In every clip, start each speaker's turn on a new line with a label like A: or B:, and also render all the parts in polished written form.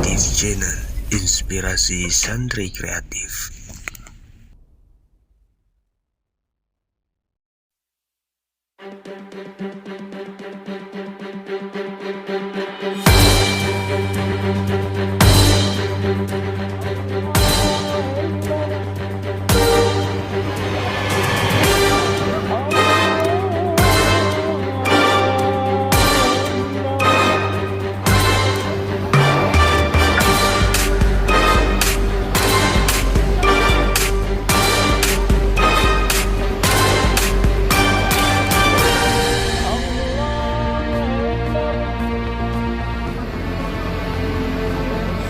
A: di channel Inspirasi Santri Kreatif.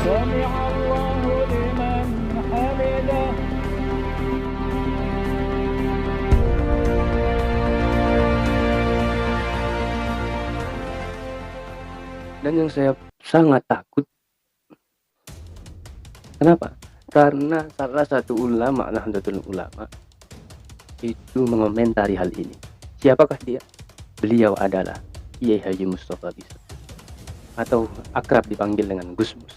B: سمع الله لمن حمده.
C: Dan yang saya sangat takut, kenapa? Karena salah satu ulama, Nahdlatul Ulama, itu mengomentari hal ini. Siapakah dia? Beliau adalah Kiai Haji Mustafa Bisa, atau akrab dipanggil dengan Gus Mus.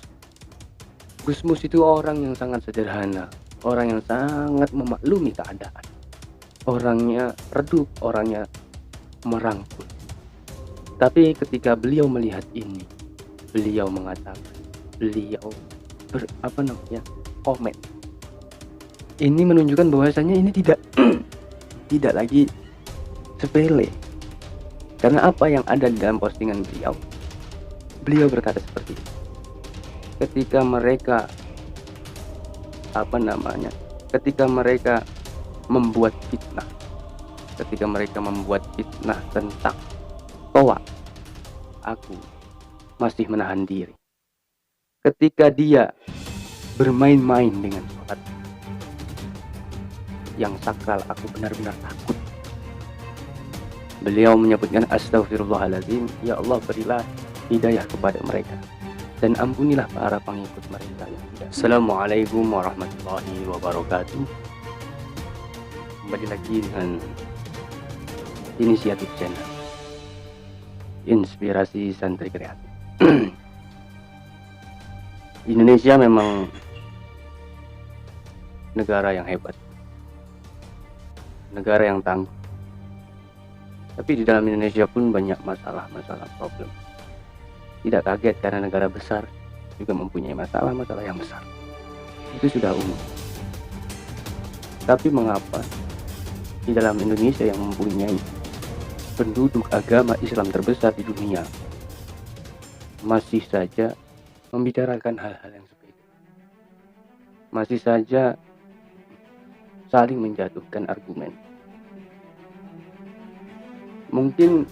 C: Gus Mus itu orang yang sangat sederhana, orang yang sangat memaklumi keadaan, orangnya redup, orangnya merangkul. Tapi ketika beliau melihat ini, beliau mengatakan, beliau komen. Ini menunjukkan bahwasanya ini tidak tidak lagi sepele. Karena apa yang ada di dalam postingan beliau, beliau berkata seperti ini. Ketika mereka membuat fitnah, tentang toa, aku masih menahan diri. Ketika dia bermain-main dengan sholat yang sakral, aku benar-benar takut. Beliau menyebutkan, astagfirullahaladzim, ya Allah berilah hidayah kepada mereka dan ampunilah para pengikut mereka yang tidak. Assalamualaikum warahmatullahi wabarakatuh. Kembali lagi dengan inisiatif channel Inspirasi Santri Kreatif. Indonesia memang negara yang hebat, negara yang tangguh. Tapi di dalam Indonesia pun banyak masalah problem. Tidak kaget karena negara besar juga mempunyai masalah yang besar. Itu sudah umum. Tapi mengapa di dalam Indonesia yang mempunyai penduduk agama Islam terbesar di dunia masih saja membicarakan hal-hal yang seperti itu? Masih saja saling menjatuhkan argumen. Mungkin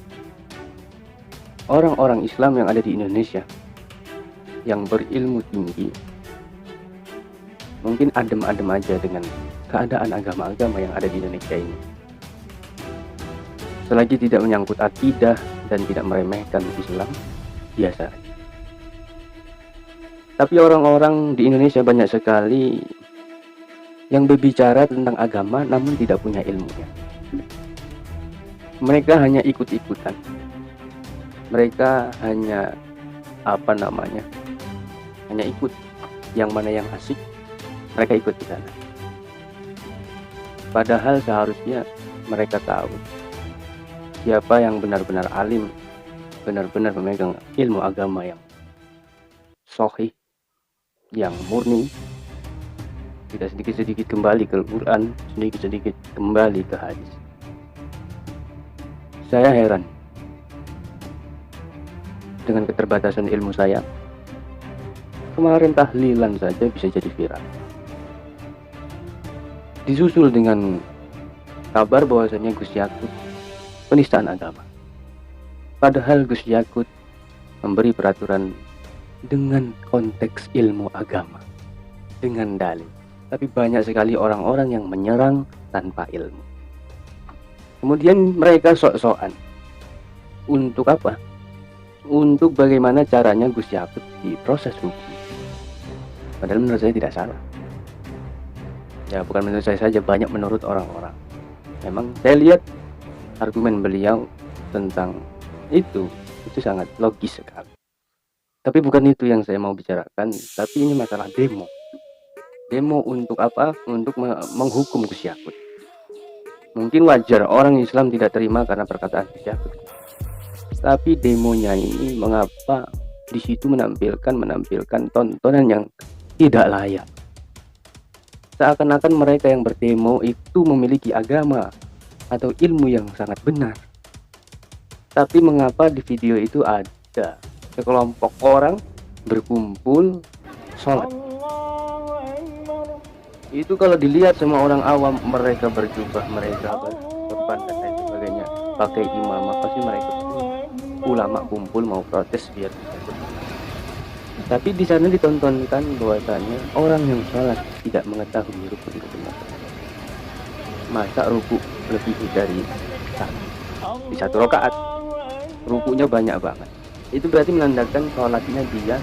C: orang-orang Islam yang ada di Indonesia yang berilmu tinggi mungkin adem-adem aja dengan keadaan agama-agama yang ada di Indonesia ini, selagi tidak menyangkut akidah dan tidak meremehkan Islam, biasa aja. Tapi orang-orang di Indonesia banyak sekali yang berbicara tentang agama namun tidak punya ilmunya. Mereka hanya ikut-ikutan. Mereka hanya hanya ikut yang mana yang asik, mereka ikut di sana. Padahal seharusnya mereka tahu siapa yang benar-benar alim, benar-benar memegang ilmu agama yang sahih, yang murni, tidak sedikit-sedikit kembali ke Al-Quran, sedikit-sedikit kembali ke hadis. Saya heran dengan keterbatasan ilmu saya. Kemarin tahlilan saja bisa jadi viral, disusul dengan kabar bahwasanya Gus Yakut penistaan agama. Padahal Gus Yakut memberi peraturan dengan konteks ilmu agama, dengan dalil. Tapi banyak sekali orang-orang yang menyerang tanpa ilmu. Kemudian mereka sok-sokan. Untuk apa? Untuk bagaimana caranya Gus Yakut diproses hukum. Padahal menurut saya tidak salah. Ya bukan menurut saya saja, banyak menurut orang-orang. Memang saya lihat argumen beliau tentang itu sangat logis sekali. Tapi bukan itu yang saya mau bicarakan, tapi ini masalah demo. Demo untuk apa? Untuk menghukum Gus Yakut. Mungkin wajar orang Islam tidak terima karena perkataan Gus Yakut. Tapi demonya ini mengapa di situ menampilkan tontonan yang tidak layak. Seakan-akan mereka yang berdemo itu memiliki agama atau ilmu yang sangat benar. Tapi mengapa di video itu ada sekelompok orang berkumpul sholat? Itu kalau dilihat sama orang awam, mereka berjubah, mereka bersorban dan lain sebagainya, pakai imamah, pasti mereka ulama kumpul mau protes biar bisa berjubah. Tapi di sana ditontonkan bahwasanya orang yang sholat tidak mengetahui rukun-rukunnya. Masa ruku lebih dari di satu rakaat, rukunya banyak banget. Itu berarti menandakan sholatnya dia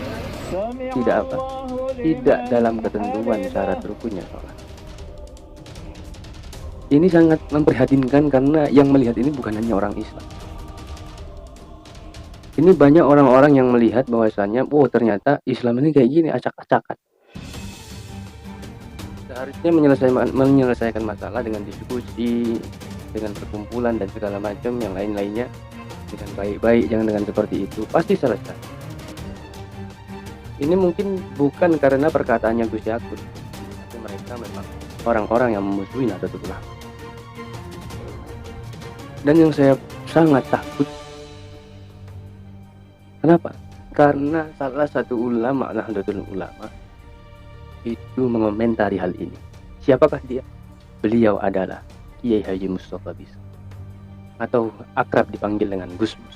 C: tidak dalam ketentuan syarat rukunnya sholat. Ini sangat memprihatinkan karena yang melihat ini bukan hanya orang Islam. Ini banyak orang-orang yang melihat bahwasanya, oh ternyata Islam ini kayak gini, acak-acakan. Seharusnya menyelesaikan masalah dengan diskusi, dengan perkumpulan dan segala macam yang lain-lainnya dengan baik-baik, jangan dengan seperti itu, pasti selesai. Ini mungkin bukan karena perkataannya Gus Yakut, tapi mereka memang orang-orang yang memusuhi Nahdlatul Ulama. Dan yang saya sangat takut, kenapa? Karena salah satu ulama Nahdlatul Ulama itu mengomentari hal ini. Siapakah dia? Beliau adalah Kiai Haji Mustafa Bisa, atau akrab dipanggil dengan Gus Mus.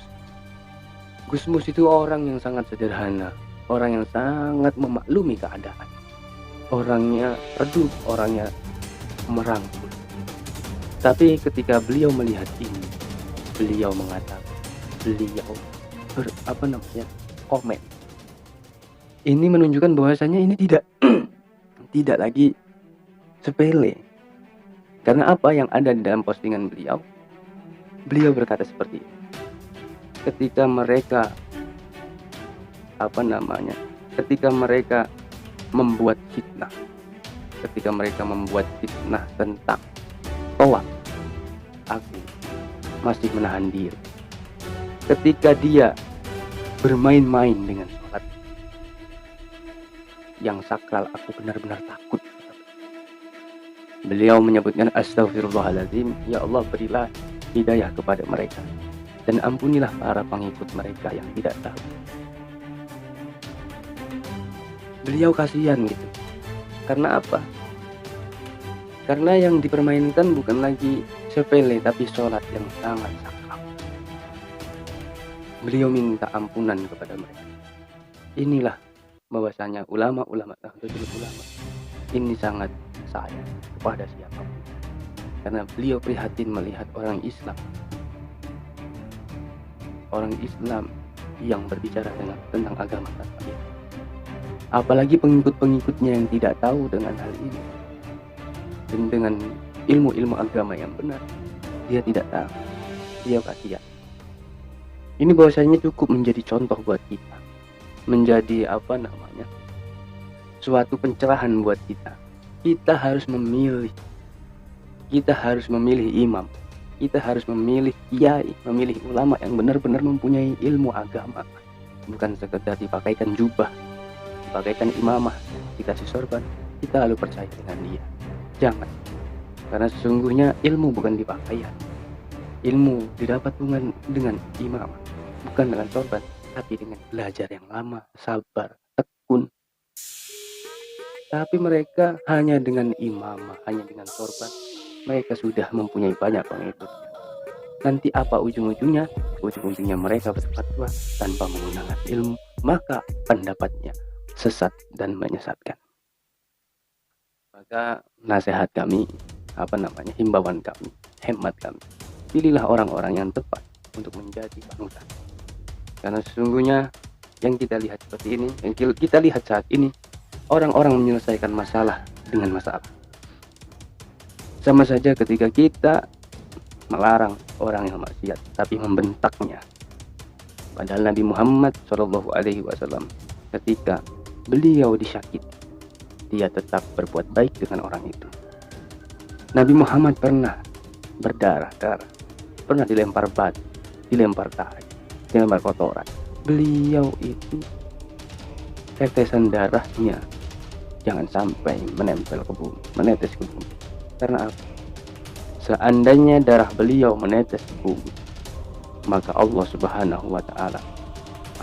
C: Gus Mus itu orang yang sangat sederhana, orang yang sangat memaklumi keadaan, orangnya redup, orangnya merangkul. Tapi ketika beliau melihat ini, beliau mengatakan, beliau komen. Ini menunjukkan bahwasanya ini tidak lagi sepele. Karena apa yang ada di dalam postingan beliau? Beliau berkata seperti ini. Ketika mereka membuat fitnah, tentang tawaf, aku masih menahan diri. Ketika dia bermain-main dengan sholat yang sakral, aku benar-benar takut. Beliau menyebutkan, astagfirullahaladzim, ya Allah berilah hidayah kepada mereka dan ampunilah para pengikut mereka yang tidak tahu. Beliau kasihan gitu. Karena apa? Karena yang dipermainkan bukan lagi sepele, tapi sholat yang sangat sakral. Beliau minta ampunan kepada mereka. Inilah bahwasanya ulama-ulama Nahdlatul Ulama ini sangat sayang kepada siapapun. Karena beliau prihatin melihat orang Islam yang berbicara tentang agama tanpa ilmu. Apalagi pengikut-pengikutnya yang tidak tahu dengan hal ini, dan dengan ilmu-ilmu agama yang benar, dia tidak tahu, dia kasihan. Ini bahwasanya cukup menjadi contoh buat kita, menjadi suatu pencerahan buat kita. Kita harus memilih imam, kita harus memilih kiai, memilih ulama yang benar-benar mempunyai ilmu agama, bukan sekedar dipakaikan jubah, dipakaikan imamah, dikasih sorban, kita lalu percaya dengan dia. Jangan, karena sesungguhnya ilmu bukan di pakaian, ilmu didapat dengan imamah, bukan dengan sorban, tapi dengan belajar yang lama, sabar, tekun. Tapi mereka hanya dengan imamah, hanya dengan sorban, mereka sudah mempunyai banyak pengikut. Nanti apa ujung-ujungnya? Ujung-ujungnya mereka berfatwa tanpa menggunakan ilmu, maka pendapatnya sesat dan menyesatkan. Maka nasihat kami, himbauan kami, hemat kami, pilihlah orang-orang yang tepat untuk menjadi panutan. Karena sesungguhnya yang kita lihat seperti ini, yang kita lihat saat ini, orang-orang menyelesaikan masalah dengan masalah. Sama saja ketika kita melarang orang yang maksiat tapi membentaknya. Padahal Nabi Muhammad Shallallahu Alaihi Wasallam ketika beliau disyakiti, dia tetap berbuat baik dengan orang itu. Nabi Muhammad pernah berdarah-darah, pernah dilempar batu, dilempar tahi, dilempar kotoran. Beliau itu tetesan darahnya jangan sampai menempel ke bumi, menetes ke bumi. Karena apa? Seandainya darah beliau menetes ke bumi, maka Allah Subhanahu wa Ta'ala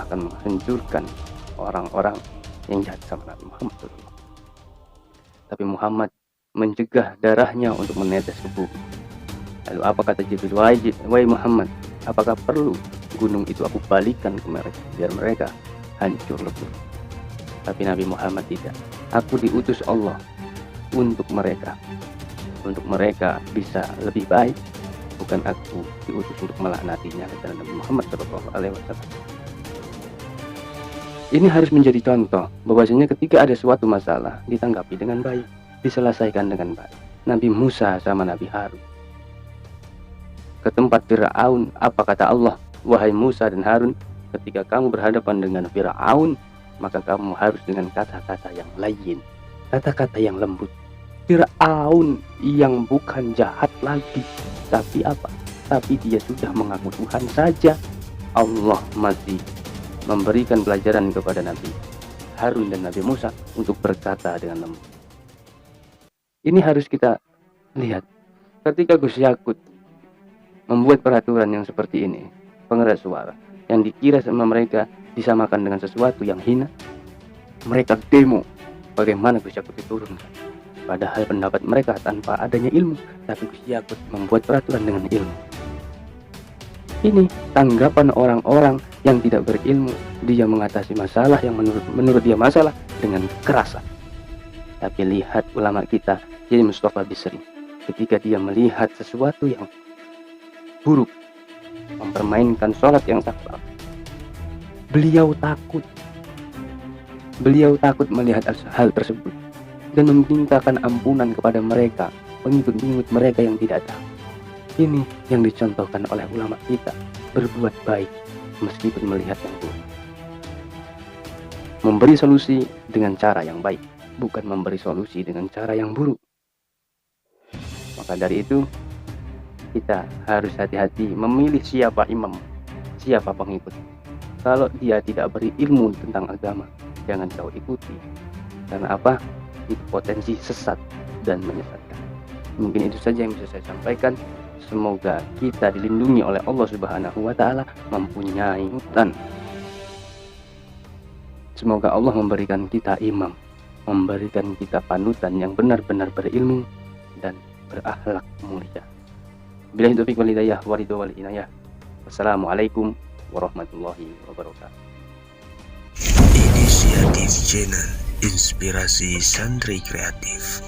C: akan menghancurkan orang-orang yang jahat sama Nabi Muhammad SAW. Tapi Muhammad mencegah darahnya untuk menetes ke bumi. Lalu apa kata Jibril? Wahai Muhammad, apakah perlu gunung itu aku balikan ke mereka biar mereka hancur lebur? Tapi Nabi Muhammad tidak. Aku diutus Allah untuk mereka bisa lebih baik. Bukan aku diutus untuk melaknatinya, kata Nabi Muhammad SAW. Ini harus menjadi contoh bahwasanya ketika ada suatu masalah ditanggapi dengan baik, diselesaikan dengan baik. Nabi Musa sama Nabi Harun ke tempat Fir'aun, apa kata Allah? Wahai Musa dan Harun, ketika kamu berhadapan dengan Fir'aun, maka kamu harus dengan kata-kata yang lain, kata-kata yang lembut. Fir'aun yang bukan jahat lagi, tapi apa? Tapi dia sudah mengaku Tuhan saja. Allah masih memberikan pelajaran kepada Nabi Harun dan Nabi Musa untuk berkata dengan lembut. Ini harus kita lihat. Ketika Gus Yakut membuat peraturan yang seperti ini, pengeras suara yang dikira sama mereka disamakan dengan sesuatu yang hina, mereka demo. Bagaimana Gus Yakut diturunkan? Padahal pendapat mereka tanpa adanya ilmu, tapi Gus Yakut membuat peraturan dengan ilmu. Ini tanggapan orang-orang yang tidak berilmu. Dia mengatasi masalah yang menurut dia masalah dengan kekerasan. Tapi lihat ulama kita, jadi Mustafa Bisri, ketika dia melihat sesuatu yang buruk, mempermainkan sholat yang sakral, beliau takut. Beliau takut melihat hal tersebut dan memintakan ampunan kepada mereka, pengikut-pengikut mereka yang tidak tahu. Ini yang dicontohkan oleh ulama kita, berbuat baik meskipun melihat yang buruk. Memberi solusi dengan cara yang baik, bukan memberi solusi dengan cara yang buruk. Maka dari itu, kita harus hati-hati memilih siapa imam, siapa pengikut. Kalau dia tidak berilmu tentang agama, jangan kau ikuti. Karena apa? Itu potensi sesat dan menyesatkan. Mungkin itu saja yang bisa saya sampaikan. Semoga kita dilindungi oleh Allah Subhanahu wa Ta'ala, mempunyai hutan. Semoga Allah memberikan kita imam, memberikan kita panutan yang benar-benar berilmu dan berakhlak mulia. Billahi taufiq wal hidayah wa ridho wal inayah. Wassalamualaikum warahmatullahi wabarakatuh.
A: Inisiatif Channel Inspirasi Santri Kreatif.